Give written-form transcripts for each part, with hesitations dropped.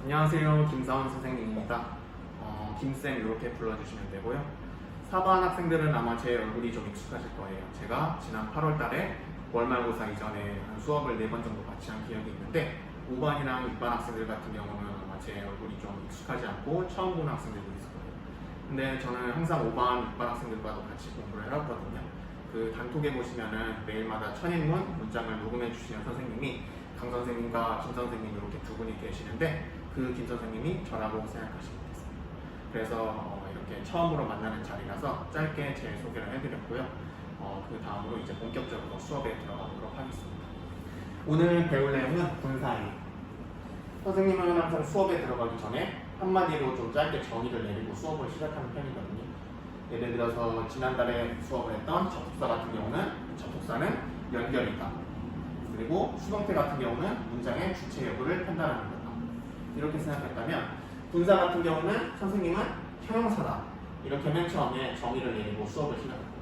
안녕하세요. 김사원 선생님입니다. 김쌤 이렇게 불러주시면 되고요. 4반 학생들은 아마 제 얼굴이 좀 익숙하실 거예요. 제가 지난 8월 달에 월말고사 이전에 한 수업을 4번 정도 같이 한 기억이 있는데 5반이랑 6반 학생들 같은 경우는 아마 제 얼굴이 좀 익숙하지 않고 처음 보는 학생들도 있을 거예요. 근데 저는 항상 5반, 6반 학생들과도 같이 공부를 해왔거든요. 그 단톡에 보시면은 매일마다 천인문 문장을 녹음해 주시는 선생님이 강 선생님과 김 선생님 이렇게 두 분이 계시는데 그 김 선생님이 저라고 생각하시면 되겠습니다. 그래서 이렇게 처음으로 만나는 자리라서 짧게 제 소개를 해드렸고요. 그 다음으로 이제 본격적으로 수업에 들어가도록 하겠습니다. 오늘 배울 내용은 분사예요. 선생님은 항상 수업에 들어가기 전에 한마디로 좀 짧게 정의를 내리고 수업을 시작하는 편이거든요. 예를 들어서 지난달에 수업을 했던 접속사 같은 경우는 접속사는 연결이다. 그리고 수동태 같은 경우는 문장의 주체 여부를 판단하는 거다. 이렇게 생각했다면 분사 같은 경우는 선생님은 형용사다. 이렇게 맨 처음에 정의를 내리고 수업을 시작했거든요.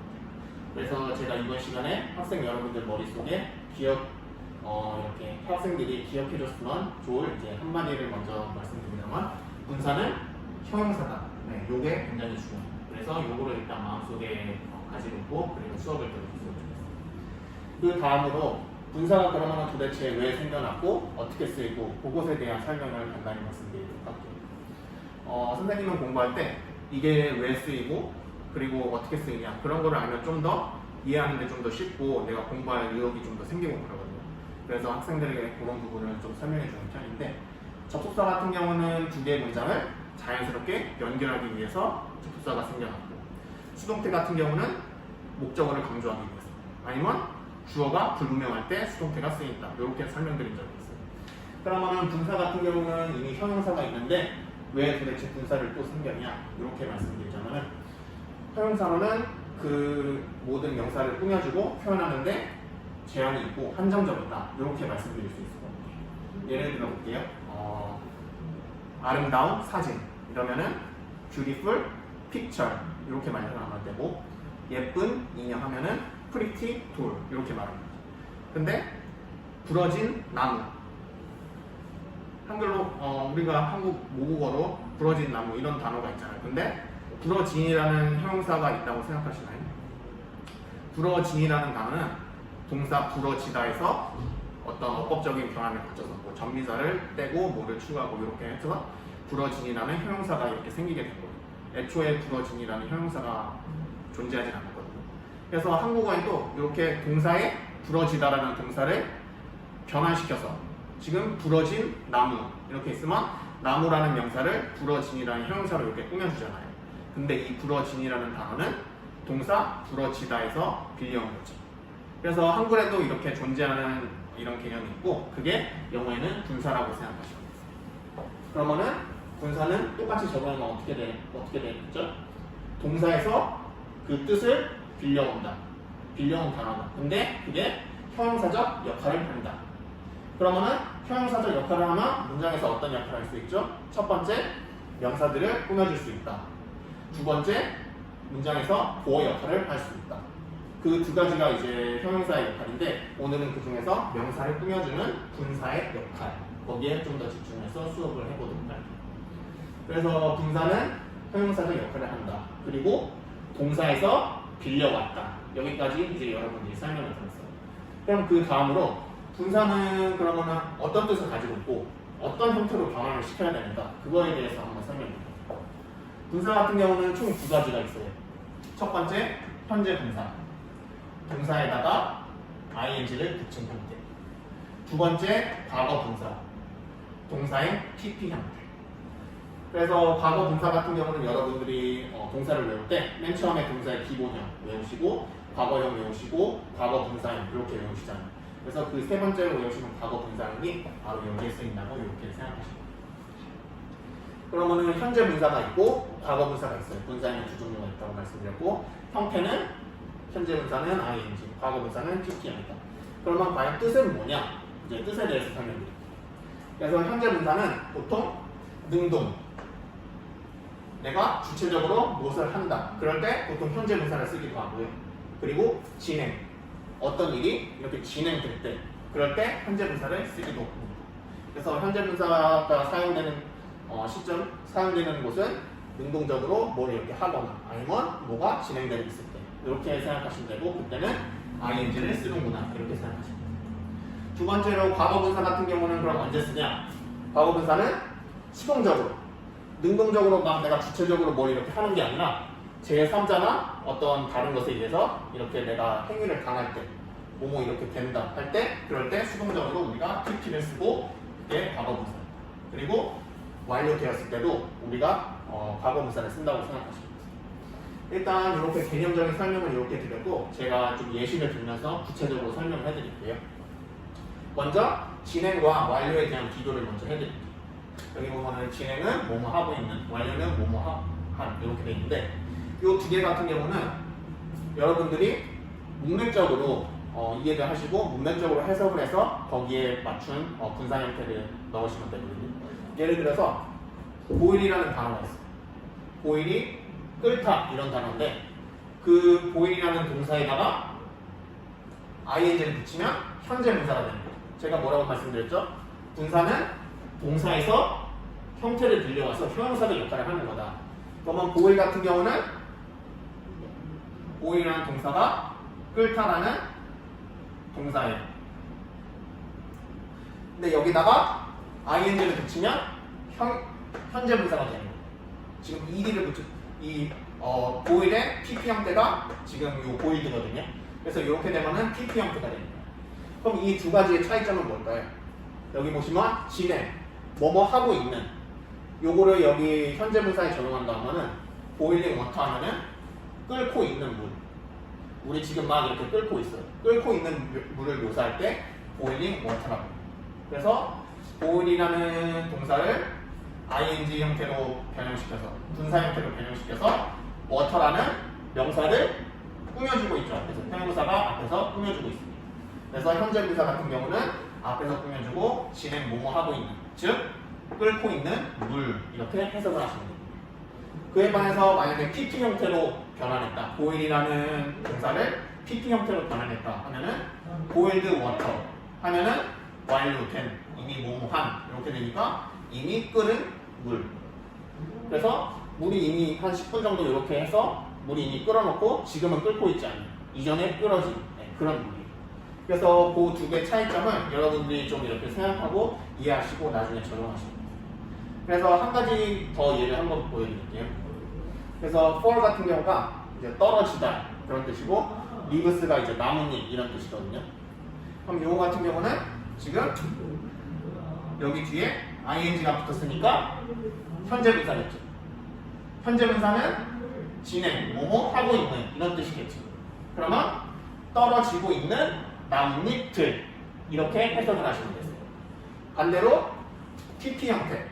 그래서 제가 이번 시간에 학생 여러분들 머릿속에 이렇게 학생들이 기억해줬으면 좋을 이제 한마디를 먼저 말씀드리자면 분사는 형용사다. 네, 요게 굉장히 중요해요. 그래서 요거를 일단 마음속에 가지고 있고 그리고 수업을 들어주시면 좋겠습니다. 그 다음으로 분사가 그러면 도대체 왜 생겨났고 어떻게 쓰이고 그것에 대한 설명을 간단히 말씀드리도록 할게요. 선생님은 공부할 때 이게 왜 쓰이고 그리고 어떻게 쓰이냐 그런 거를 알면 좀 더 이해하는데 좀 더 쉽고 내가 공부할 의욕이 좀 더 생기고 그러거든요. 그래서 학생들에게 그런 부분을 좀 설명해 주는 편인데 접속사 같은 경우는 두 개의 문장을 자연스럽게 연결하기 위해서 접속사가 생겨났고 수동태 같은 경우는 목적어를 강조하기 위해서 아니면 주어가 불분명할 때 수동태가 쓰인다. 이렇게 설명드린 적이 있어요. 그러면 분사 같은 경우는 이미 형용사가 있는데 왜 도대체 분사를 또 생겼냐 이렇게 말씀드리자면 형용사로는 그 모든 명사를 꾸며주고 표현하는데 제한이 있고 한정적이다. 이렇게 말씀드릴 수 있을 거예요. 예를 들어 볼게요. 아름다운 사진 이러면은 beautiful picture 이렇게 말하면 되고 예쁜 인형 하면은 pretty doll 이렇게 말합니다. 근데 부러진 나무 한글로 우리가 한국 모국어로 부러진 나무 이런 단어가 있잖아요. 근데 부러진이라는 형용사가 있다고 생각하시나요? 부러진이라는 단어는 동사 부러지다에서 어떤 어법적인 변화를 가져서 뭐 전미사를 떼고 뭐를 추가하고 이렇게 해서 부러진이라는 형용사가 이렇게 생기게 된 거예요. 애초에 부러진이라는 형용사가 존재하지 않았거든요. 그래서 한국어에도 이렇게 동사에 부러지다라는 동사를 변환시켜서 지금 부러진 나무 이렇게 있으면 나무라는 명사를 부러진이라는 형용사로 이렇게 꾸며주잖아요. 근데 이 부러진이라는 단어는 동사 부러지다에서 빌려온 거죠. 그래서 한글에도 이렇게 존재하는 이런 개념이 있고 그게 영어에는 분사라고 생각하시면 돼요. 그러면은 분사는 똑같이 적용하면 어떻게 되겠죠? 동사에서 그 뜻을 빌려온다. 빌려온 단어다. 근데 그게 형용사적 역할을 한다. 그러면은 형용사적 역할을 하면 문장에서 어떤 역할을 할 수 있죠? 첫 번째, 명사들을 꾸며줄 수 있다. 두 번째, 문장에서 보호 역할을 할 수 있다. 그 두 가지가 이제 형용사의 역할인데 오늘은 그 중에서 명사를 꾸며주는 분사의 역할 거기에 좀 더 집중해서 수업을 해보도록 할게요. 그래서 분사는 형용사적 역할을 한다. 그리고 동사에서 빌려왔다. 여기까지 이제 여러분들이 설명을 들었어요. 그럼 그 다음으로 분사는 그러면 어떤 뜻을 가지고 있고 어떤 형태로 변화를 시켜야 되는가 그거에 대해서 한번 설명드릴게요. 분사 같은 경우는 총 두 가지가 있어요. 첫 번째 현재 분사. 동사에다가 ing를 붙인 형태. 두 번째 과거 분사. 동사의 pp 형태. 그래서 과거 분사 같은 경우는 여러분들이 동사를 외울 때 맨 처음에 동사의 기본형 외우시고 과거형 외우시고 과거 분사형 이렇게 외우시잖아요. 그래서 그 세 번째로 외우시는 과거 분사형이 바로 여기에 쓰인다고 이렇게 생각하시면 돼요. 그러면은 현재 분사가 있고 과거 분사가 있어요. 분사에는 두 종류가 있다고 말씀드렸고 형태는 현재 분사는 ing, 과거 분사는 pp형이다. 그러면 과연 뜻은 뭐냐? 이제 뜻에 대해서 설명드릴게요. 그래서 현재 분사는 보통 능동 내가 주체적으로 무엇을 한다. 그럴 때 보통 현재 분사를 쓰기도 하고요. 그리고 진행. 어떤 일이 이렇게 진행될 때 그럴 때 현재 분사를 쓰기도 합니다. 그래서 현재 분사가 사용되는 시점 사용되는 곳은 능동적으로 뭘 이렇게 하거나 아니면 뭐가 진행되고 있을 때 이렇게 생각하시면 되고 그때는 ing를 쓰는구나 이렇게 생각하시면 돼요. 두 번째로 과거분사 같은 경우는 그럼 언제 쓰냐? 과거분사는 수동적으로 능동적으로 막 내가 주체적으로 뭘 이렇게 하는 게 아니라 제3자나 어떤 다른 것에 의해서 이렇게 내가 행위를 당할 때 뭐뭐 이렇게 된다 할 때 그럴 때 수동적으로 우리가 TP를 쓰고 그게 과거분사. 그리고 완료되었을 때도 우리가 과거분사를 쓴다고 생각하시면 돼요. 일단 이렇게 개념적인 설명을 이렇게 드렸고 제가 좀 예시를 들면서 구체적으로 설명을 해드릴게요. 먼저 진행과 완료에 대한 비교를 먼저 해드릴게요. 여기 보면은 진행은 뭐뭐 하고 있는, 완료는 뭐뭐 한 이렇게 돼 있는데 이 두 개 같은 경우는 여러분들이 문맥적으로 이해를 하시고 문맥적으로 해석을 해서 거기에 맞춘 분사 형태를 넣으시면 되거든요. 예를 들어서 보일이라는 단어가 있어요. 보일이 끓다 이런 단어인데 그 보일이라는 동사에다가 ing를 붙이면 현재 분사가 되는 거예요. 제가 뭐라고 말씀드렸죠? 분사는 동사에서 형태를 빌려와서 형용사의 역할을 하는 거다. 그러면 보일 같은 경우는 보일이라는 동사가 끓다라는 동사예요. 근데 여기다가 ing를 붙이면 현재 분사가 되는 거예요. 지금 ed를 붙여 보일의 pp 형태가 지금 이 보일드거든요. 그래서 이렇게 되면은 pp 형태가 됩니다. 그럼 이 두 가지의 차이점은 뭘까요? 여기 보시면 진행, 뭐뭐 하고 있는 요거를 여기 현재 분사에 적용한다 하면은 보일링 워터 하면은 끓고 있는 물. 우리 지금 막 이렇게 끓고 있어요. 끓고 있는 물을 묘사할 때 보일링 워터라고 합니다. 그래서 보일이라는 동사를 ing 형태로 변형시켜서 분사 형태로 변형시켜서 워터라는 명사를 꾸며주고 있죠. 그래서 형용사가 앞에서 꾸며주고 있습니다. 그래서 현재 분사 같은 경우는 앞에서 꾸며주고 진행 뭐뭐 하고 있는 즉 끓고 있는 물 이렇게 해석을 하시면 됩니다. 그에 반해서 만약에 pp 형태로 변환했다. 보일이라는 동사를 pp 형태로 변환했다 하면은 boiled water 하면은 완료된 이미 뭐뭐한 이렇게 되니까 이미 끓은 물. 그래서 물이 이미 한 10분 정도 이렇게 해서 물이 이미 끓어놓고 지금은 끓고 있지 않아요. 이전에 끓어진 그런 물이에요. 그래서 그 두 개의 차이점은 여러분들이 좀 이렇게 생각하고 이해하시고 나중에 적용하시면 돼요. 그래서 한 가지 더 예를 한번 보여드릴게요. 그래서 fall 같은 경우가 이제 떨어지다 그런 뜻이고 leaves가 이제 나뭇잎 이런 뜻이거든요. 그럼 요거 같은 경우는 지금 여기 뒤에 ing가 붙었으니까 현재 분사겠죠. 현재 분사는 진행, 뭐뭐 하고 있는 이런 뜻이겠죠. 그러면 떨어지고 있는 나뭇잎들 이렇게 해석을 하시면 되세요. 반대로 pp 형태,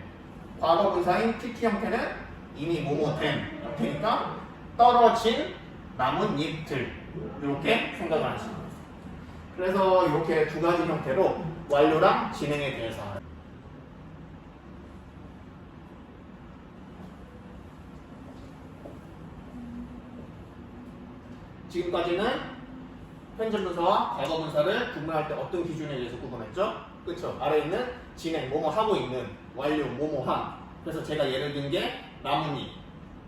과거 분사인 pp 형태는 이미 뭐뭐 된 형태니까 떨어진 나뭇잎들 이렇게 생각을 하시면 돼요. 그래서 이렇게 두 가지 형태로 완료랑 진행에 대해서 지금까지는 현재 분사와 과거 분사를 구분할 때 어떤 기준에 의해서 구분했죠? 그렇죠? 아래 있는 진행, 뭐뭐 하고 있는, 완료, 뭐뭐 한. 그래서 제가 예를 든 게 나뭇잎,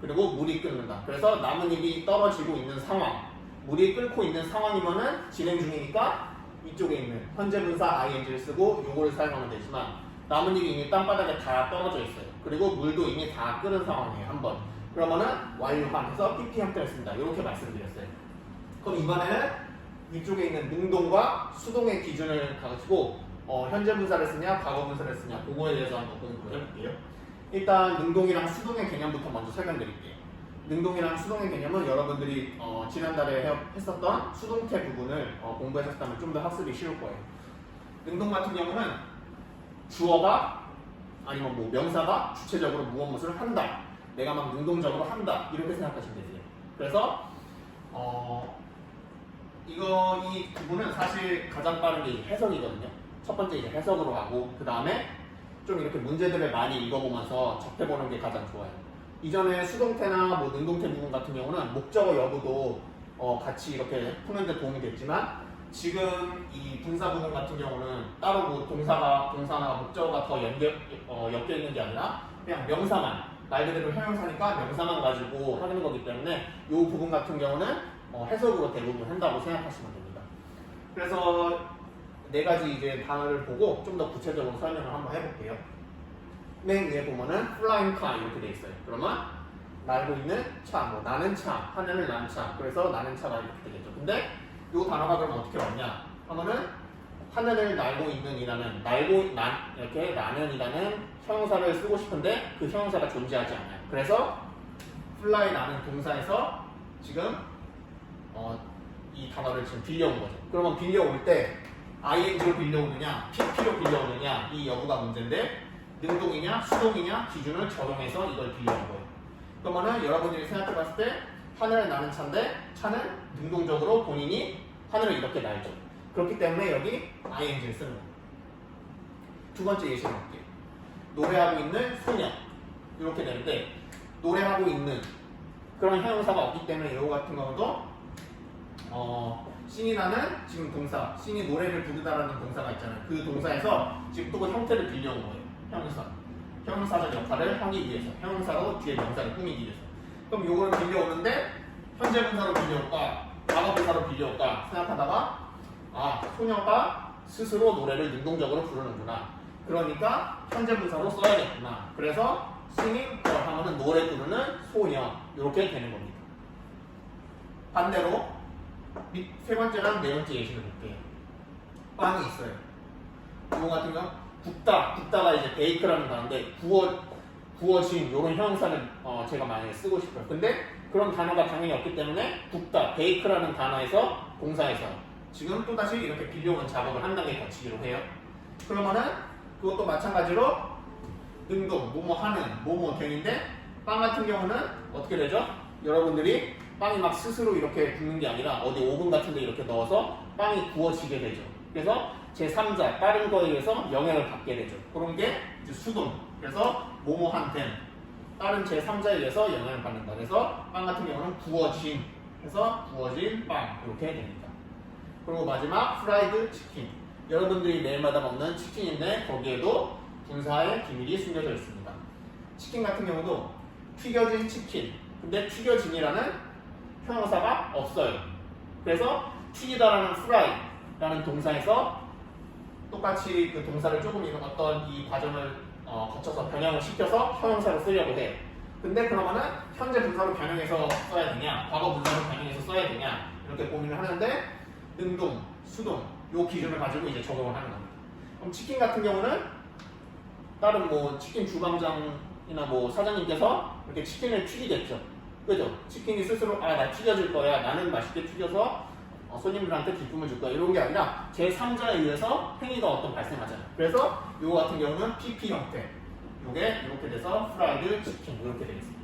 그리고 물이 끓는다. 그래서 나뭇잎이 떨어지고 있는 상황, 물이 끓고 있는 상황이면은 진행 중이니까 이쪽에 있는 현재 분사 ing를 쓰고 요거를 사용하면 되지만 나뭇잎이 이미 땅바닥에 다 떨어져 있어요. 그리고 물도 이미 다 끓은 상황이에요. 한번. 그러면은 완료한 해서 pp 형태를 쓴다. 이렇게 말씀드렸어요. 그럼 이번에는 이쪽에 있는 능동과 수동의 기준을 가지고 현재 분사를 쓰냐 과거 분사를 쓰냐 그거에 대해서 한번 공부를 해볼게요. 일단 능동이랑 수동의 개념부터 먼저 설명드릴게요. 능동이랑 수동의 개념은 여러분들이 지난달에 했었던 수동태 부분을 공부하셨다면 좀 더 학습이 쉬울 거예요. 능동 같은 경우는 주어가 아니면 뭐 명사가 주체적으로 무엇을 한다. 내가 막 능동적으로 한다. 이렇게 생각하시면 되세요. 그래서 이 부분은 사실 가장 빠른 게 해석이거든요. 첫 번째 이제 해석으로 하고 그 다음에 좀 이렇게 문제들을 많이 읽어보면서 접해보는 게 가장 좋아요. 이전에 수동태나 뭐 능동태 부분 같은 경우는 목적어 여부도 같이 이렇게 푸는 데 도움이 됐지만 지금 이 분사 부분 같은 경우는 따로 뭐 동사나 목적어가 더 엮여 있는 게 아니라 그냥 명사만 말 그대로 형용사니까 명사만 가지고 하는 거기 때문에 이 부분 같은 경우는 해석으로 대부분 한다고 생각하시면 됩니다. 그래서 네 가지 이제 단어를 보고 좀 더 구체적으로 설명을 한번 해볼게요. 맨 위에 보면은 flying car 이렇게 돼 있어요. 그러면 날고 있는 차, 뭐 나는 차, 하늘을 나는 차. 그래서 나는 차가 이렇게 되겠죠. 근데 이 단어가 그럼 어떻게 왔냐? 하면은 하늘을 날고 있는이라는 이렇게 나는이라는 형용사를 쓰고 싶은데 그 형용사가 존재하지 않아요. 그래서 fly 나는 동사에서 지금 이 단어를 지금 빌려온 거죠. 그러면 빌려올 때 ing로 빌려오느냐, pp로 빌려오느냐 이 여부가 문제인데 능동이냐 수동이냐 기준을 적용해서 이걸 빌려온 거예요. 그러면은 여러분들이 생각해봤을 때 하늘을 나는 차인데 차는 능동적으로 본인이 하늘을 이렇게 날죠. 그렇기 때문에 여기 ing를 쓰는 거예요. 두 번째 예시를 볼게요. 노래하고 있는 소녀 이렇게 되는데 노래하고 있는 그런 형용사가 없기 때문에 이거 같은 경우도 싱이라는 지금 동사, 싱이 노래를 부르다라는 동사가 있잖아요. 그 동사에서 지금 또 그 형태를 빌려온 거예요. 형용사적 역할을 하기 위해서, 형용사로 뒤에 명사를 꾸미기 위해서. 그럼 요거는 빌려오는데 현재 분사로 빌려올까, 과거 분사로 빌려올까 생각하다가 소녀가 스스로 노래를 능동적으로 부르는구나. 그러니까 현재 분사로 써야겠구나. 그래서 singing girl 하면은 노래 부르는 소녀 이렇게 되는 겁니다. 반대로 세 번째랑 네 번째 예시를 볼게요. 빵이 있어요. 이거 같은 경우 굽다가 이제 베이크라는 단어인데 구워진 이런 형용사를 제가 만약에 쓰고 싶어요. 근데 그런 단어가 당연히 없기 때문에 굽다, 베이크라는 단어에서 동사에서 지금 또다시 이렇게 빌려오는 작업을 한 단계 거치기로 해요. 그러면은 그것도 마찬가지로 능동, 뭐뭐 하는, 뭐뭐 되는데 빵 같은 경우는 어떻게 되죠? 여러분들이 빵이 막 스스로 이렇게 굽는 게 아니라 어디 오븐 같은 데 이렇게 넣어서 빵이 구워지게 되죠. 그래서 제3자, 다른 거에 의해서 영향을 받게 되죠. 그런 게 이제 수동. 그래서 뭐뭐한테 다른 제3자에 의해서 영향을 받는다. 그래서 빵 같은 경우는 구워진, 해서 구워진 빵 이렇게 됩니다. 그리고 마지막 프라이드 치킨. 여러분들이 매일마다 먹는 치킨인데 거기에도 분사의 기밀이 숨겨져 있습니다. 치킨 같은 경우도 튀겨진 치킨. 근데 튀겨진이라는 형용사가 없어요. 그래서 튀기다라는 fry라는 동사에서 똑같이 그 동사를 조금 어떤 이 과정을 거쳐서 변형을 시켜서 형용사로 쓰려고 해. 근데 그러면은 현재 분사로 변형해서 써야 되냐, 과거 분사로 변형해서 써야 되냐 이렇게 고민을 하는데 능동, 수동 요 기준을 가지고 이제 적용을 하는 겁니다. 그럼 치킨 같은 경우는 다른 뭐 치킨 주방장이나 뭐 사장님께서 이렇게 치킨을 튀기겠죠. 그죠? 치킨이 스스로 나 튀겨줄 거야. 나는 맛있게 튀겨서 손님들한테 기쁨을 줄 거야. 이런 게 아니라 제3자에 의해서 행위가 어떤 발생하잖아요. 그래서 이거 같은 경우는 PP 형태. 이게 이렇게 돼서 프라이드 치킨 이렇게 되겠습니다.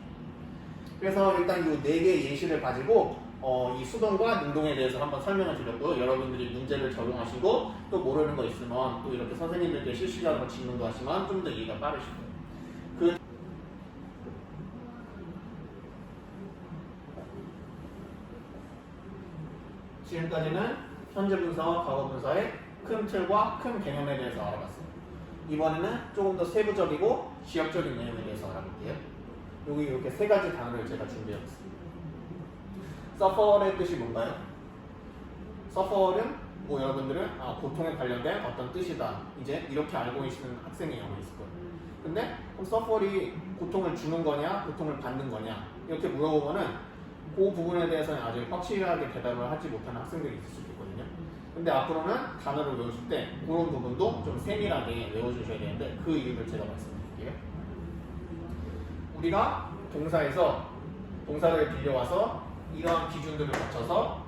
그래서 일단 이 4개의 예시를 가지고 이 수동과 능동에 대해서 한번 설명을 드렸고요. 여러분들이 문제를 적용하시고 또 모르는 거 있으면 또 이렇게 선생님들께 실시간으로 질문도 하시면 좀 더 이해가 빠르실 거예요. 지금까지는 현재 분사와 과거 분사의 큰 틀과 큰 개념에 대해서 알아봤습니다. 이번에는 조금 더 세부적이고 지역적인 내용에 대해서 알아볼게요. 여기 이렇게 3가지 단어를 제가 준비해봤습니다. suffer의 뜻이 뭔가요? suffer은 뭐 여러분들은 고통에 관련된 어떤 뜻이다. 이제 이렇게 알고 계시는 학생이 아마 있을 거예요. 근데 그럼 suffer이 고통을 주는 거냐, 고통을 받는 거냐 이렇게 물어보면은 그 부분에 대해서는 아직 확실하게 대답을 하지 못하는 학생들이 있을 수 있거든요. 근데 앞으로는 단어를 외우실 때 그런 부분도 좀 세밀하게 외워주셔야 되는데 그 이유를 제가 말씀드릴게요. 우리가 동사를 빌려와서 이러한 기준들을 거쳐서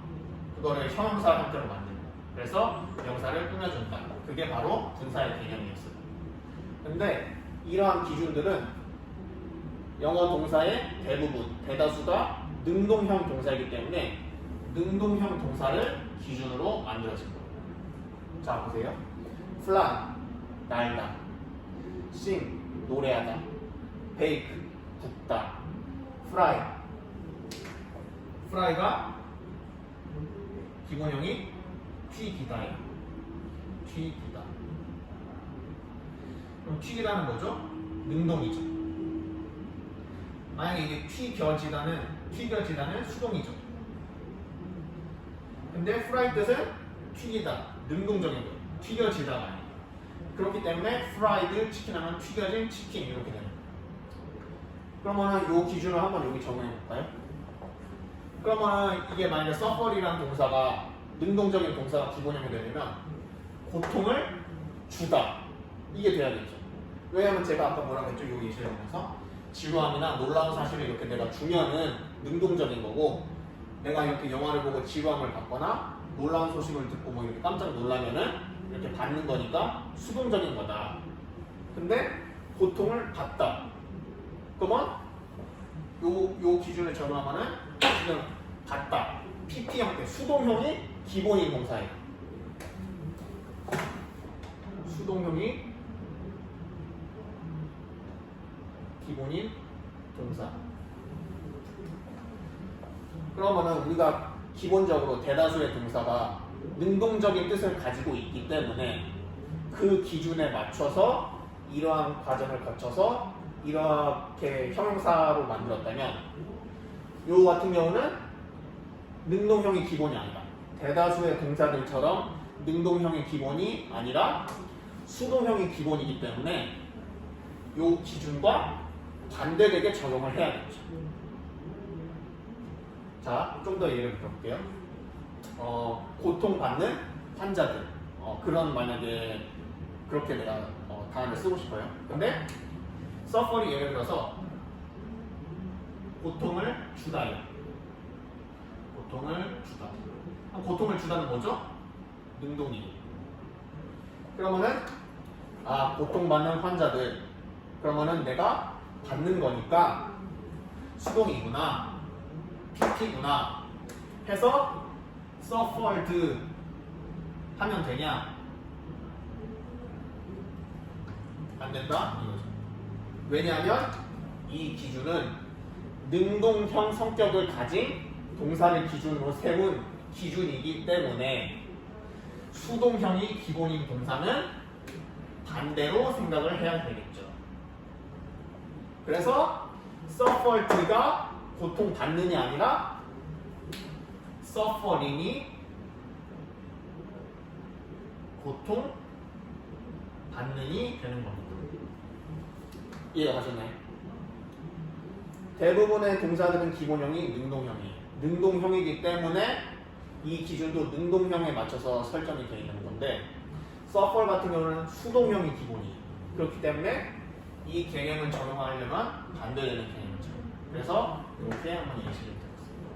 그거를 형용사 형태로 만든다. 그래서 명사를 꾸며준다. 그게 바로 분사의 개념이었어요. 근데 이러한 기준들은 영어 동사의 대부분, 대다수가 능동형 동사이기 때문에 능동형 동사를 기준으로 만들어진 거예요. 자, 보세요. fly, 날다. sing, 노래하다. bake, 굽다. fry가 기본형이 튀기다예요. 튀기다. 그럼 튀기다는 뭐죠? 능동이죠. 만약에 이게 튀겨지다는 수동이죠. 근데 fry 뜻은 튀기다, 능동적인 거, 튀겨지다가 아니에요. 그렇기 때문에 fried 치킨 하면 튀겨진 치킨 이렇게 되는 거예요. 그러면 이 기준을 한번 여기 정해 볼까요? 그러면 이게 만약에 suffer이라는 동사가 능동적인 동사가 기본형이 되려면 고통을 주다 이게 돼야겠죠. 왜냐하면 제가 아까 뭐라고 했죠? 여기 예시를 들면서 지루함이나 놀라운 사실을 이렇게 내가 주면은 능동적인 거고, 내가 이렇게 영화를 보고 지루함을 받거나 놀라운 소식을 듣고 뭐 이렇게 깜짝 놀라면은 이렇게 받는 거니까 수동적인 거다. 근데 고통을 받다. 그러면 요 기준을 적용하면은 지금 받다, PP 형태, 수동형이 기본인 동사예요. 수동형이 기본인 동사. 그러면은 우리가 기본적으로 대다수의 동사가 능동적인 뜻을 가지고 있기 때문에 그 기준에 맞춰서 이러한 과정을 거쳐서 이렇게 형용사로 만들었다면, 요 같은 경우는 능동형이 기본이 아니다. 대다수의 동사들처럼 능동형이 기본이 아니라 수동형이 기본이기 때문에 요 기준과 반대되게 적용을 해야겠죠. 자, 좀 더 예를 들어볼게요. 고통받는 환자들. 그런 만약에 그렇게 내가 단어를 쓰고 싶어요. 근데 suffer이 예를 들어서 고통을 주다요. 고통을 주다. 고통을 주다는 뭐죠? 능동이. 그러면은 고통받는 환자들. 그러면은 내가 받는 거니까 수동이구나, PT구나 해서 suffered 하면 되냐? 안 된다 이거죠. 왜냐하면 이 기준은 능동형 성격을 가진 동사를 기준으로 세운 기준이기 때문에 수동형이 기본인 동사는 반대로 생각을 해야 되겠죠. 그래서 suffered가 고통받는이 아니라 suffering이 고통받는이 되는 겁니다. 이해가 가셨나요? 대부분의 동사들은 기본형이 능동형이에요. 능동형이기 때문에 이 기준도 능동형에 맞춰서 설정이 되어 있는 건데, suffer 같은 경우는 수동형이 기본이에요. 그렇기 때문에 이 개념을 적용하려면 반대되는 개념이죠. 그래서 이렇게 한번 예시를 드렸습니다.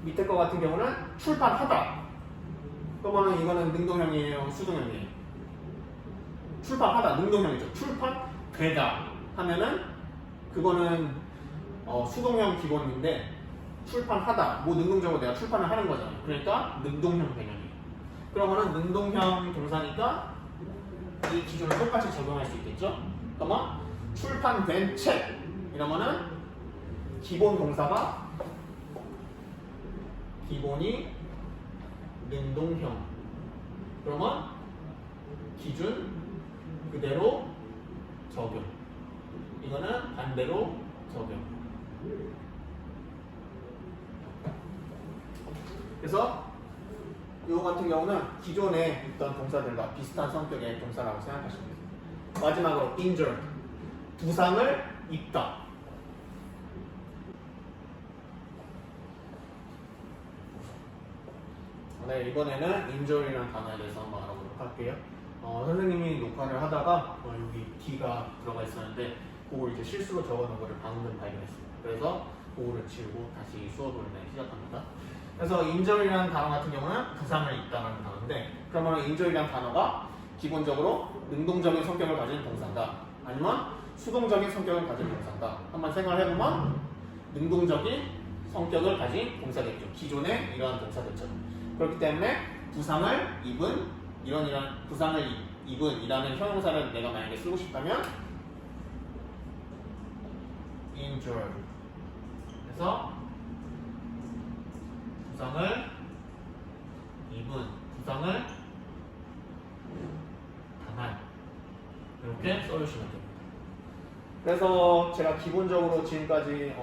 밑에 거 같은 경우는 출판하다. 그러면 이거는 능동형이에요, 수동형이에요? 출판하다, 능동형이죠. 출판되다 하면은 그거는 수동형 기본인데, 출판하다, 뭐 능동적으로 내가 출판을 하는 거잖아요. 그러니까 능동형 개념이에요. 그러면은 능동형 동사니까 이 기준을 똑같이 적용할 수 있겠죠? 그러면 출판된 책 이러면은 기본 동사가 기본이 능동형. 그러면 기준 그대로 적용. 이거는 반대로 적용. 그래서 이거 같은 경우는 기존에 있던 동사들과 비슷한 성격의 동사라고 생각하시면 됩니다. 마지막으로 injure, 부상을 입다. 네, 이번에는 injure라는 단어에 대해서 한번 알아보도록 할게요. 선생님이 녹화를 하다가 여기 D가 들어가 있었는데 그걸 이제 실수로 적어놓은 거를 방금 발견했습니다. 그래서 그거를 지우고 다시 수업을 시작합니다. 그래서 injury라는 단어 같은 경우는 부상을 입다라는 단어인데, 그러면 injury라는 단어가 기본적으로 능동적인 성격을 가진 동사인가 아니면 수동적인 성격을 가진 동사인가 한번 생각을 해보면 능동적인 성격을 가진 동사겠죠. 기존의 이러한 동사들처럼. 그렇기 때문에 부상을 입은 부상을 입은 이라는 형용사를 내가 만약에 쓰고 싶다면 injured. 그래서 부상을 입은 구성을 당한 이렇게 써주시면 됩니다. 그래서 제가 기본적으로 지금까지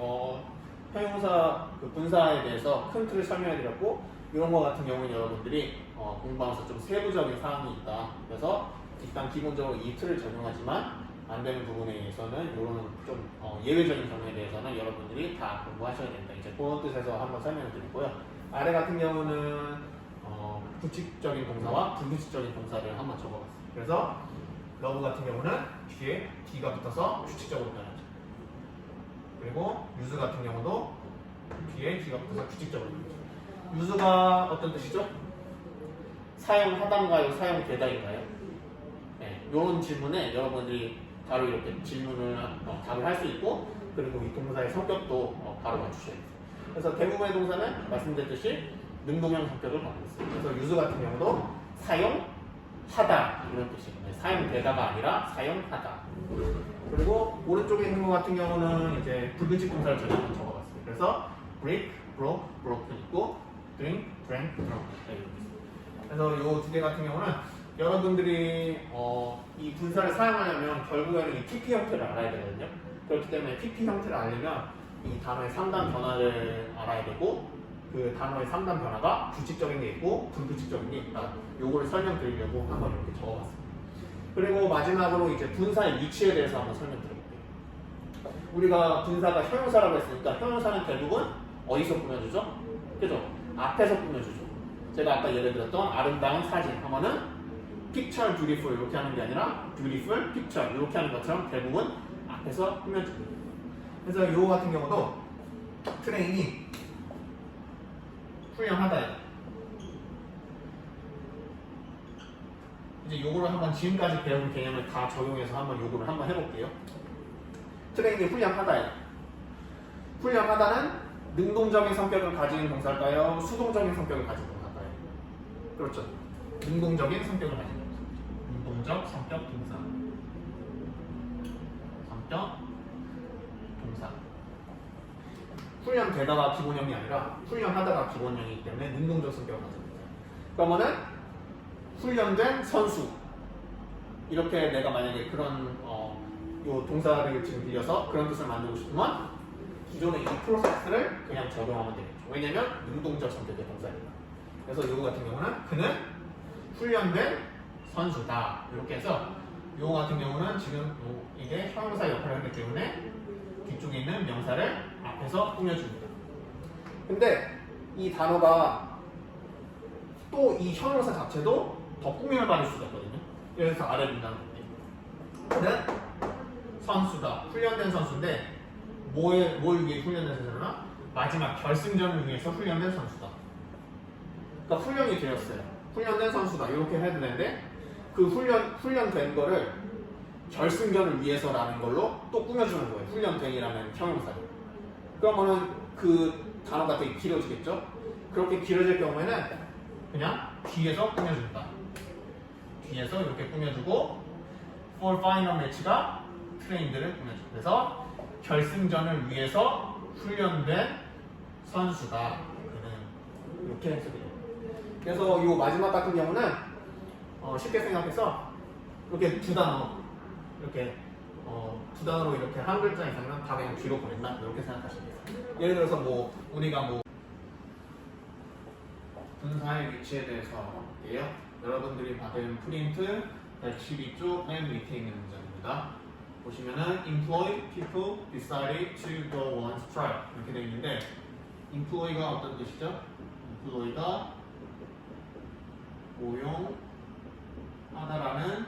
형용사 그 분사에 대해서 큰 틀을 설명해 드렸고 이런 거 같은 경우는 여러분들이 공부하면서 좀 세부적인 사항이 있다. 그래서 일단 기본적으로 이 틀을 적용하지만 안 되는 부분에 의해서는 이런 좀 예외적인 경우에 대해서는 여러분들이 다 공부하셔야 된다. 이제 그런 뜻에서 한번 설명을 드리고요. 아래 같은 경우는 규칙적인 동사와 불규칙적인 동사를 한번 적어봤어요. 그래서 러브 같은 경우는 뒤에 D가 붙어서 규칙적으로 변하죠. 그리고 유즈 같은 경우도 뒤에 D가 붙어서 규칙적으로 변하죠. 유즈가 어떤 뜻이죠? 사용하단가요? 사용되다인가요? 네, 이런 질문에 여러분들이 바로 이렇게 질문을 답을 할 수 있고 그리고 이 동사의 성격도 바로 맞추셔야 돼요. 그래서 대부분의 동사는 말씀드렸듯이 능동형 성격을 갖고 있어요. 그래서 유즈 같은 경우도 사용하다 이런 뜻이에요. 사용되다가 아니라 사용하다. 그리고 오른쪽에 있는 것 같은 경우는 이제 불규칙 동사를 저희가 한번 적어봤어요. 그래서 break, broke, broken 있고 drink, drank, drunk 이렇게 있어요. 그래서 이 두 개 같은 경우는 여러분들이 이 분사를 사용하려면 결국에는 이 PP 형태를 알아야 되거든요. 그렇기 때문에 PP 형태를 알려면 이 단어의 3단 변화를 알아야 되고 그 단어의 3단 변화가 규칙적인 게 있고 불규칙적인 게 있다. 요거를 설명드리려고 한번 이렇게 적어봤습니다. 그리고 마지막으로 이제 분사의 위치에 대해서 한번 설명드릴게요. 우리가 분사가 형용사라고 했으니까 형용사는 대부분 어디서 꾸며주죠? 그죠? 앞에서 꾸며주죠. 제가 아까 예를 들었던 아름다운 사진 하면은 picture beautiful 이렇게 하는 게 아니라 beautiful picture 이렇게 하는 것처럼 대부분 앞에서 꾸며줍니다. 그래서 요거 같은 경우도 트레인이 훌륭하다. 이제 요거를 한번 지금까지 배운 개념을 다 적용해서 한번 요거를 한번 해볼게요. 트레인이 훌륭하다. 훌륭하다는 능동적인 성격을 가진 동사일까요? 수동적인 성격을 가진 동사일까요? 그렇죠. 능동적인 성격을 가진 동사. 능동적 성격 동사. 성격 동사. 훈련되다가 기본형이 아니라 훈련하다가 기본형이기 때문에 능동적 성격을 가진 동사. 그러면은 훈련된 선수. 이렇게 내가 만약에 그런 요 동사를 지금 빌려서 그런 뜻을 만들고 싶으면 기존의 이 프로세스를 그냥 적용하면 되겠죠. 왜냐면 능동적 성격의 동사니까. 그래서 요거 같은 경우는 그는 훈련된 선수다. 이렇게 해서 요거 같은 경우는 지금 이게 형용사 역할을 하기 때문에 뒤쪽에 있는 명사를 앞에서 꾸며줍니다. 근데 이 단어가 또 이 형용사 자체도 더 꾸밈을 받을 수가 있거든요. 그래서 아래 문단을 볼게요. 그는 선수다. 훈련된 선수인데 뭘 위해 훈련된 선수나 마지막 결승전을 위해서 훈련된 선수다. 그러니까 훈련이 되었어요. 훈련된 선수다. 이렇게 해도 되는데 그 훈련된 거를 결승전을 위해서라는 걸로 또 꾸며주는 거예요. 훈련된이라는 형용사를. 그러면은 그 단어가 되게 길어지겠죠? 그렇게 길어질 경우에는 그냥 뒤에서 꾸며준다. 뒤에서 이렇게 꾸며주고 for final match가 트레인들을 꾸며줘. 그래서 결승전을 위해서 훈련된 선수다. 이렇게 해석이 돼요. 그래서 이 마지막 같은 경우는 쉽게 생각해서 이렇게 두 단어 이렇게 두 단어로 이렇게 한 글자 이상은 다 그냥 뒤로 보낸다. 이렇게 생각하시면 돼요. 예를 들어서 뭐 우리가 분사의 위치에 대해서 볼게요. 여러분들이 받은 프린트 112쪽 맨 밑에 있는 문장입니다. 보시면은 employed people decided to go on strike 이렇게 되어 있는데 employ가 어떤 뜻이죠? employ가 고용하다라는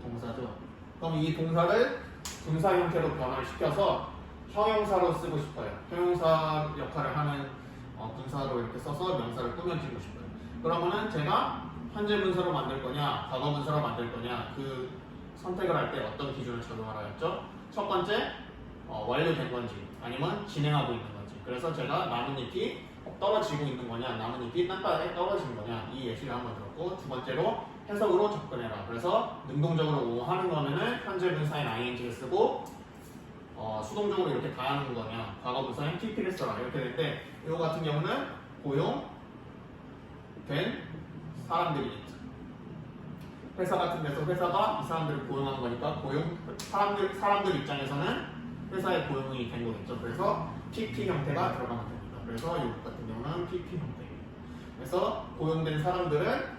동사죠. 그럼 이 동사를 분사 형태로 변화를 시켜서 형용사로 쓰고 싶어요. 형용사 역할을 하는 분사로 이렇게 써서 명사를 꾸며주고 싶어요. 그러면은 제가 현재 분사로 만들 거냐, 과거 분사로 만들 거냐 그 선택을 할 때 어떤 기준을 적용하라 했죠? 첫 번째, 완료된 건지 아니면 진행하고 있는 건지. 그래서 제가 나뭇잎이 떨어지고 있는 거냐, 나뭇잎이 땅바닥에 떨어지는 거냐 이 예시를 한번 들었고 두 번째로 해석으로 접근해라. 그래서 능동적으로 하는 거면은 현재 분사인 ing를 쓰고 수동적으로 이렇게 다 하는 거냐, 과거 분사인 pp를 써라 이렇게 되는데 이거 같은 경우는 고용된 사람들이겠죠. 회사 같은 데서 회사가 이 사람들을 고용한 거니까 사람들 입장에서는 회사에 고용이 된 거겠죠. 그래서 PP 형태가 들어가면 됩니다. 그래서 이것 같은 경우는 PP 형태예요. 그래서 고용된 사람들은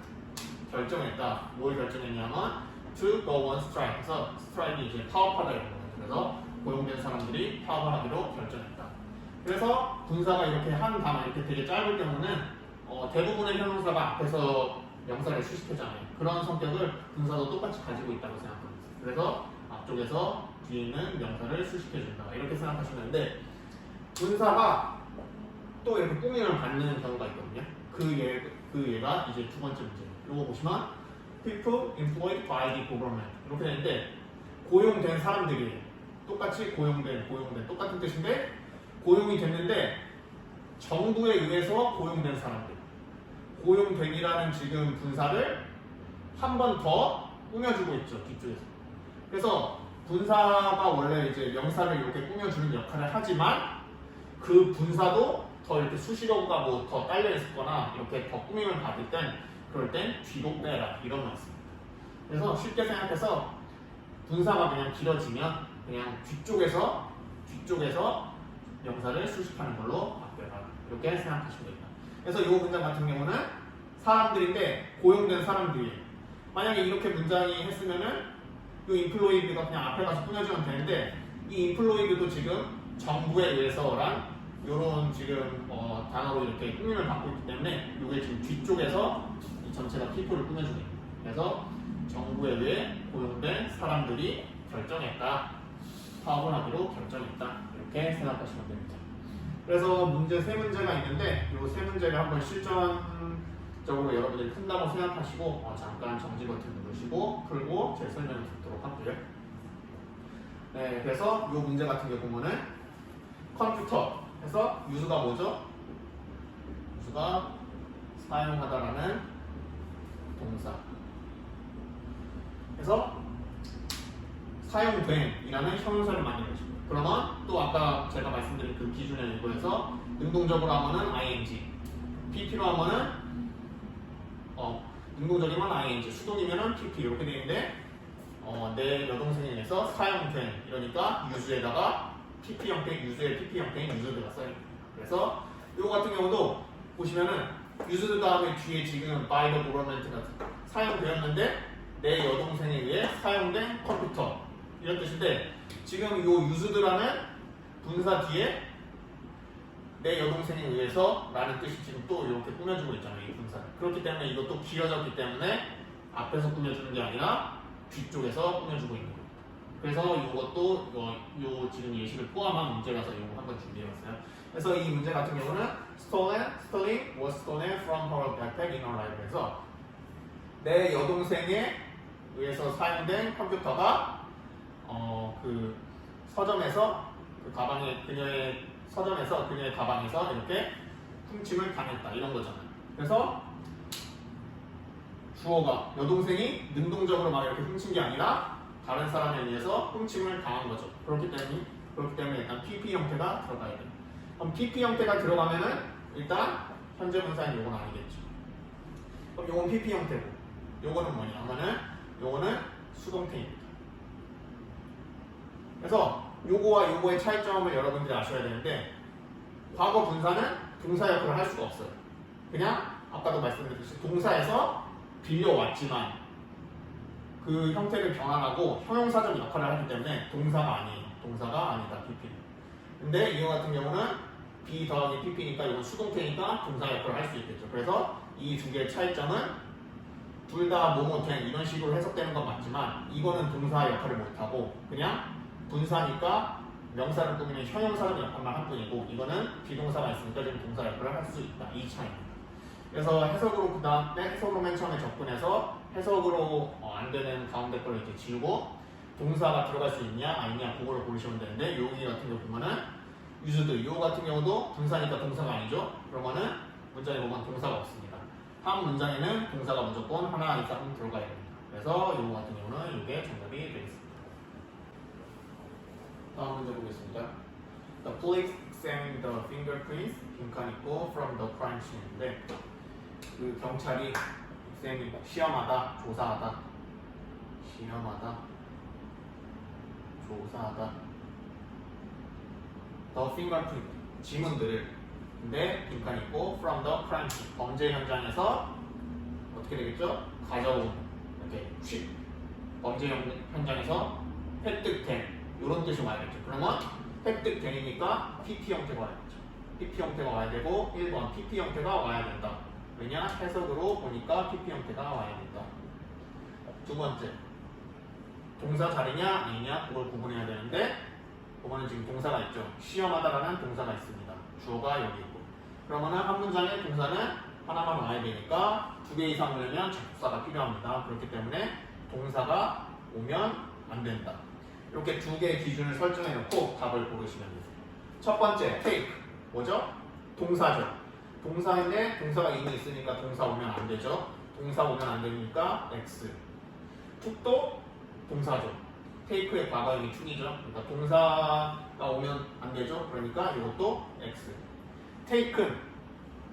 결정했다. 뭘 결정했냐면 to go on strike. 그래서 스트라이크는 이제 파업하다 이런 거예요. 그래서 고용된 사람들이 파업을 하기로 결정했다. 그래서 분사가 이렇게 한 단어 이렇게 되게 짧을 경우는 대부분의 형용사가 앞에서 명사를 수식하잖아요. 그런 성격을 분사도 똑같이 가지고 있다고 생각합니다. 그래서 앞쪽에서 뒤에 있는 명사를 수식해준다. 이렇게 생각하시면 되는데 분사가 또 이렇게 꾸밈을 받는 경우가 있거든요. 그 얘가 이제 두 번째 문제예요. 이거 보시면 people employed by the government 이렇게 되는데 고용된 사람들이에요. 똑같이 고용된 똑같은 뜻인데 고용이 됐는데 정부에 의해서 고용된 사람들 고용된이라는 지금 분사를 한 번 더 꾸며주고 있죠. 뒤쪽에서. 그래서 분사가 원래 이제 명사를 이렇게 꾸며주는 역할을 하지만 그 분사도 더 이렇게 수식어가 뭐 더 딸려 있거나 이렇게 더 꾸밈을 받을 땐 그럴 땐 뒤로 빼라 이런 말씀입니다. 그래서 쉽게 생각해서 분사가 그냥 길어지면 그냥 뒤쪽에서 명사를 수식하는 걸로 바뀌어라 이렇게 생각하시면 됩니다. 그래서 이 문장 같은 경우는 사람들인데 고용된 사람들이에요. 만약에 이렇게 문장이 했으면은 이 employed가 그냥 앞에 가서 꾸며주면 되는데 이 employed도 지금 정부에 의해서란 이런 지금 단어로 이렇게 꾸밈을 받고 있기 때문에 이게 지금 뒤쪽에서 이 전체가 people를 꾸며주고 있습니다. 그래서 정부에 의해 고용된 사람들이 결정했다. 파업을 하기로 결정했다. 이렇게 생각하시면 됩니다. 그래서 문제 세 문제가 있는데 이 세 문제를 한번 실전적으로 여러분들이 푼다고 생각하시고 잠깐 정지 버튼 누르시고 풀고 제 설명을 듣도록 할게요. 네, 그래서 이 문제 같은 경우 보면은 컴퓨터 해서 유수가 뭐죠? 유수가 사용하다라는 동사. 그래서 사용된이라는 형용사를 만든 것입니다. 그러면 또 아까 제가 말씀드린 그 기준에 의거해서 능동적으로 하면은 ing, pp로 하면은 능동적이면 ing, 수동이면은 pp 이렇게 되어 있는데 내 여동생에 의해서 사용된 이러니까 유수에다가 pp 형태, 유수의 pp 형태인 유즈드가 써있습니다. 그래서 이거 같은 경우도 보시면은 유즈드 다음에 뒤에 지금 by the government가 사용되었는데 내 여동생에 의해 사용된 컴퓨터 이런 뜻인데 지금 이 유즈드라는 분사 뒤에 내 여동생에 의해서 라는 뜻이 지금 또 이렇게 꾸며주고 있잖아요. 이 분사를. 그렇기 때문에 이것도 길어졌기 때문에 앞에서 꾸며주는 게 아니라 뒤쪽에서 꾸며주고 있는 거예요. 그래서 이것도 요 지금 예시를 포함한 문제라서 이거 한번 준비해봤어요. 그래서 이 문제 같은 경우는 Sterling was stolen from her backpack in her library. 그래서 내 여동생에 의해서 사용된 컴퓨터가 그 서점에서 그 가방에 그녀의 서점에서 그녀의 가방에서 이렇게 훔침을 당했다 이런 거잖아요. 그래서 주어가 여동생이 능동적으로 막 이렇게 훔친 게 아니라 다른 사람에 의해서 훔침을 당한 거죠. 그렇기 때문에 일단 PP 형태가 들어가야 돼요. 그럼 PP 형태가 들어가면은 일단 현재 분사인 요건 아니겠죠. 그럼 요건 PP 형태고 요거는 뭐냐 하면은 요거는 수동태입니다. 그래서 요거와 요거의 차이점을 여러분들이 아셔야 되는데 과거 분사는 동사 역할을 할 수가 없어요. 그냥 아까도 말씀드렸듯이 동사에서 빌려왔지만 그 형태를 변환하고 형용사적 역할을 하기 때문에 동사가 아니에요. 동사가 아니다. PP는. 근데 이거 같은 경우는 B 더하기 PP니까 이건 수동태니까 동사 역할을 할 수 있겠죠. 그래서 이 두 개의 차이점은 둘 다 뭐뭐 된 이런 식으로 해석되는 건 맞지만 이거는 동사 역할을 못하고 그냥 분사니까 명사를 꾸미는 형용사적 역할만 할 뿐이고 이거는 비동사가 있으니까 지금 동사 역할을 할 수 있다. 이 차이입니다. 그래서 해석으로 그 다음에 해석으로 맨 처음에 접근해서 해석으로 안 되는 가운데 거를 이제 지우고 동사가 들어갈 수 있냐 아니냐 그거를 고르시면 되는데 여기 같은 경우 보면은 used 요 같은 경우도 분사니까 동사가 아니죠. 그러면은 문장에 보면 동사가 없습니다. 다음 문장에는 동사가 무조건 하나 이상 들어가야 됩니다. 그래서 요 같은 경우는 이게 정답이 되겠습니다. 다음 문제 보겠습니다. The police examined the fingerprints 빈칸 있고 from the crime scene인데 그 경찰이 쌤이 시험하다, 조사하다, 시험하다, 조사하다. The fingerprint 지문들을 근데 빈칸 있고 from the crime scene 범죄 현장에서 어떻게 되겠죠? 가져온 이렇게 범죄 현장에서 획득된 이런 뜻이 와야겠죠. 그러면 획득되니까 PP 형태가 와야겠죠. PP 형태가 와야 되고 1번 PP 형태가 와야 된다. 왜냐? 해석으로 보니까 PP 형태가 와야 된다. 두 번째 동사 자리냐 아니냐 그걸 구분해야 되는데 그거는 지금 동사가 있죠. 시험하다라는 동사가 있습니다. 주어가 여기 있고 그러면은 한 문장에 동사는 하나만 와야 되니까 2개 이상 오려면 접속사가 필요합니다. 그렇기 때문에 동사가 오면 안 된다. 이렇게 2개의 기준을 설정해 놓고 답을 고르시면 돼요. 첫 번째 take 뭐죠? 동사죠. 동사인데 동사가 이미 있으니까 동사 오면 안 되죠. 동사 오면 안 되니까 X. took도 동사죠. take의 과거형이 took이죠. 그러니까 동사가 오면 안 되죠. 그러니까 이것도 X. take는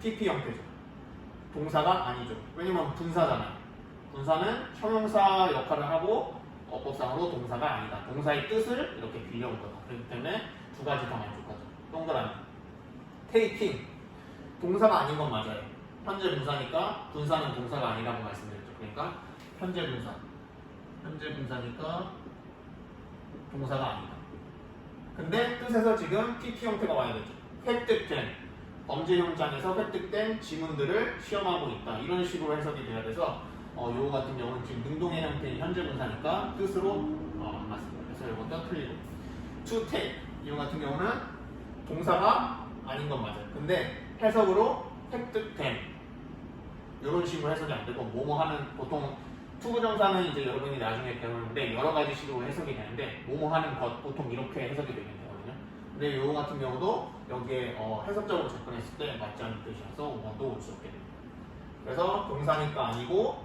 PP 형태죠. 동사가 아니죠. 왜냐면 분사잖아요. 분사는 형용사 역할을 하고 어법상으로 동사가 아니다. 동사의 뜻을 이렇게 빌려온 거다. 그렇기 때문에 2가지 더 만족하죠. 동그라미. taking 동사가 아닌 건 맞아요. 현재 분사니까 분사는 동사가 아니라고 말씀드렸죠. 그러니까 현재 분사니까 동사가 아니다. 근데 뜻에서 지금 PP 형태가 와야 되죠. 획득된 범죄 현장에서 획득된 지문들을 시험하고 있다. 이런 식으로 해석이 돼야 돼서 요거 같은 경우는 지금 능동의 형태인 현재 분사니까 뜻으로 안 맞습니다. 그래서 이것도 틀리고 to take 이거 같은 경우는 동사가 아닌 건 맞아요. 근데 해석으로 획득된 이런 식으로 해석이 안 되고 뭐뭐 하는 보통 투부정사는 이제 여러분이 나중에 배우는데 여러 가지 식으로 해석이 되는데 뭐뭐 하는 것 보통 이렇게 해석이 되면 되거든요. 근데 요거 같은 경우도 여기에 해석적으로 접근했을 때 맞지 않는 뜻이어서 5번도 올 수 없게 됩니다. 그래서 동사니까 아니고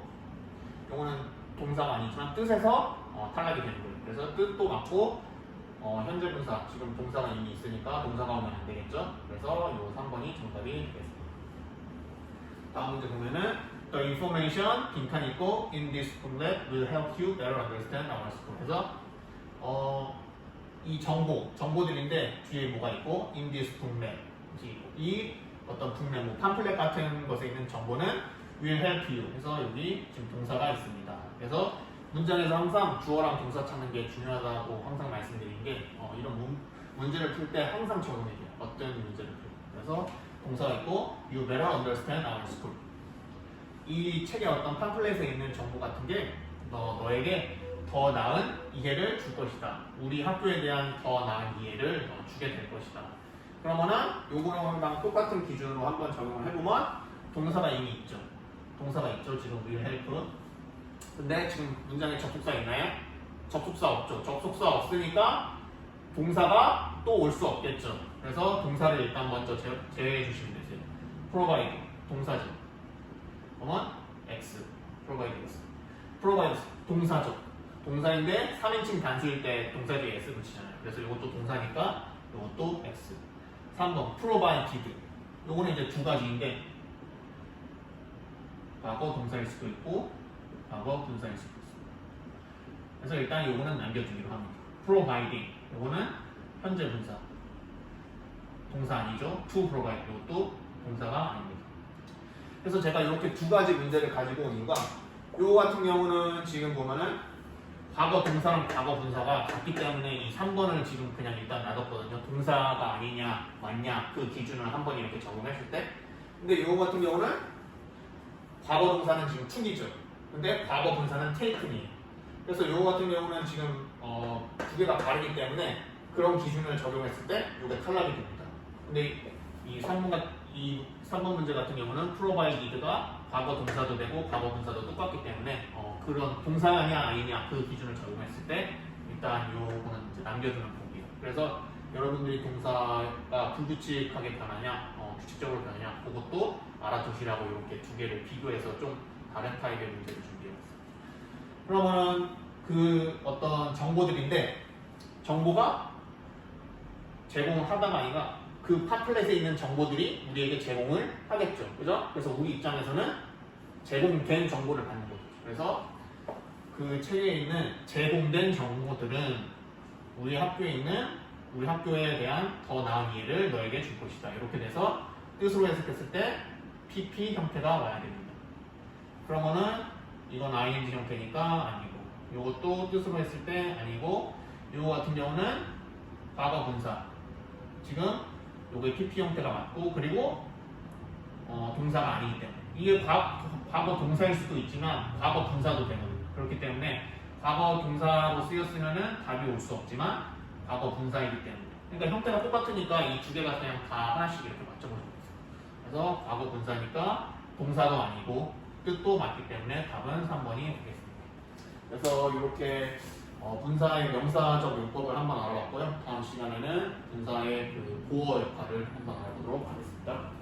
요거는 동사가 아니지만 뜻에서 탈락이 되는 거예요. 그래서 뜻도 맞고 현재 분사 지금 동사가 이미 있으니까 동사가 오면 안 되겠죠. 그래서 요 3번이 정답이 되겠습니다. 다음 문제 보면은 The information 빈칸 있고 in this booklet will help you better understand our school. 그래서 이 정보들인데 뒤에 뭐가 있고 in this booklet 이 어떤 북넷 뭐 팜플렛 같은 것에 있는 정보는 will help you. 그래서 여기 지금 동사가 있습니다. 그래서 문장에서 항상 주어랑 동사 찾는 게 중요하다고 항상 말씀드린 게 이런 문제를 풀 때 항상 적용해요. 어떤 문제를 풀. 그래서 동사가 있고 you better understand our school. 이 책의 어떤 팜플렛에 있는 정보 같은 게 너에게 더 나은 이해를 줄 것이다. 우리 학교에 대한 더 나은 이해를 주게 될 것이다. 그러면은 요거랑 똑같은 기준으로 한번 적용을 해보면 동사가 이미 있죠. 동사가 있죠. 지금 will help. 근데 지금 문장에 접속사 있나요? 접속사 없죠. 접속사 없으니까 동사가 또 올 수 없겠죠. 그래서 동사를 일단 먼저 제외해 주시면 되세요. provide 동사죠. 그러면 X provide X. provide 동사죠. 동사인데 3인칭 단수일 때 동사 뒤에 S 붙이잖아요. 그래서 이것도 동사니까 이것도 X. 3번 provided. 요거는 이제 2가지인데 과거 동사일 수도 있고 과거 분사일 수도 있습니다. 그래서 일단 요거는 남겨두기로 합니다. providing 요거는 현재 분사 동사 아니죠. to provide 이것도 동사가 아닙니다. 그래서 제가 이렇게 2가지 문제를 가지고 온 이유가 요 같은 경우는 지금 보면은 과거 동사랑 과거 분사가 같기 때문에 이 3번을 지금 그냥 일단 놔뒀거든요. 동사가 아니냐 맞냐 그 기준을 한번 이렇게 적용했을 때 근데 요 같은 경우는 과거 동사는 지금 took이죠. 근데 과거 분사는 taken이에요. 그래서 요 같은 경우는 지금 2개가 다르기 때문에 그런 기준을 적용했을 때 요게 탈락이 됩니다. 근데 이 3번 문제 같은 경우는 provided가 과거 동사도 되고 과거 분사도 똑같기 때문에 그런 동사냐 아니냐 그 기준을 적용했을 때 일단 요거는 이제 남겨두는 법이에요. 그래서 여러분들이 동사가 불규칙하게 변하냐 규칙적으로 변하냐 그것도 알아두시라고 이렇게 2개를 비교해서 좀 다른 타입의 문제를 준비해봤어요. 그러면 그 어떤 정보들인데 정보가 제공을 하다가 아니라 그 팜플렛에 있는 정보들이 우리에게 제공을 하겠죠. 그죠? 그래서 우리 입장에서는 제공된 정보를 받는 거죠. 그래서 그 책에 있는 제공된 정보들은 우리 학교에 대한 더 나은 이해를 너에게 줄 것이다. 이렇게 돼서 뜻으로 해석했을 때 PP 형태가 와야 됩니다. 그러면은 이건 ing 형태니까 아니고, 이것도 뜻으로 했을 때 아니고, 이거 같은 경우는 과거 분사. 지금 요게 PP 형태가 맞고, 그리고 동사가 아니기 때문에 이게 과거 동사일 수도 있지만 과거 분사도 되거든요. 그렇기 때문에 과거 동사로 쓰였으면은 답이 올 수 없지만 과거 분사이기 때문에, 그러니까 형태가 똑같으니까 이 두 개가 그냥 다 하나씩 이렇게 맞춰보는 거예요. 그래서 과거 분사니까 동사도 아니고 뜻도 맞기 때문에 답은 3번이 되겠습니다. 그래서 이렇게 분사의 명사적 용법을 한번 알아봤고요. 다음 시간에는 분사의 그 보어 역할을 한번 알아보도록 하겠습니다.